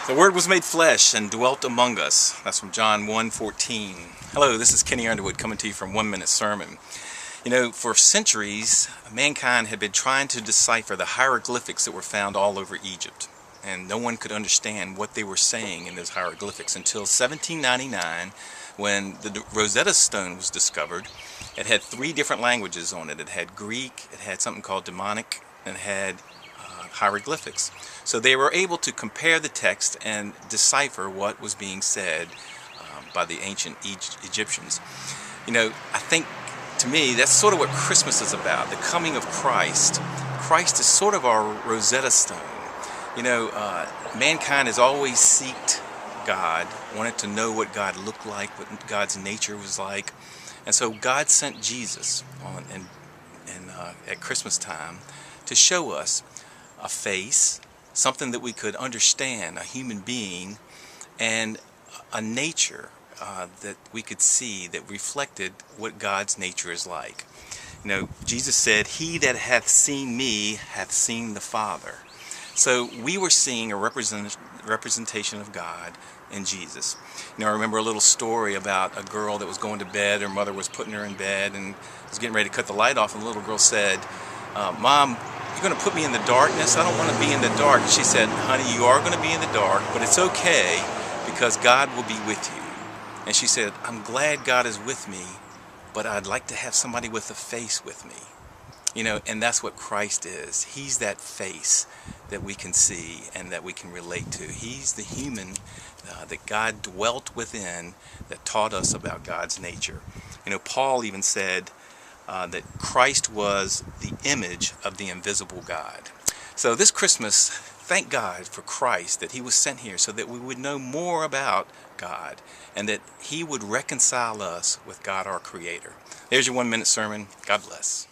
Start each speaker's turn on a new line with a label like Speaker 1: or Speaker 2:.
Speaker 1: The Word was made flesh and dwelt among us. That's from John 1:14. Hello, this is Kenny Underwood coming to you from 1 Minute Sermon. You know, for centuries, mankind had been trying to decipher the hieroglyphics that were found all over Egypt. And no one could understand what they were saying in those hieroglyphics until 1799, when the Rosetta Stone was discovered. It had 3 different languages on it. It had Greek, it had something called demonic, and it had hieroglyphics. So they were able to compare the text and decipher what was being said by the ancient Egyptians. You know, I think, to me, that's sort of what Christmas is about, the coming of Christ. Christ is sort of our Rosetta Stone. You know, mankind has always sought God, wanted to know what God looked like, what God's nature was like. And so God sent Jesus at Christmas time to show us a face, something that we could understand, a human being, and a nature that we could see that reflected what God's nature is like. You know, Jesus said, "He that hath seen me hath seen the Father." So we were seeing a representation of God in Jesus. You know, I remember a little story about a girl that was going to bed. Her mother was putting her in bed and was getting ready to cut the light off, and the little girl said, "Mom, you're going to put me in the darkness? I don't want to be in the dark." She said, "Honey, you are going to be in the dark, but it's okay because God will be with you." And she said, "I'm glad God is with me, but I'd like to have somebody with a face with me." You know, and that's what Christ is. He's that face that we can see and that we can relate to. He's the human that God dwelt within, that taught us about God's nature. You know, Paul even said that Christ was the image of the invisible God. So this Christmas, thank God for Christ, that he was sent here so that we would know more about God and that he would reconcile us with God our Creator. There's your 1 minute sermon. God bless.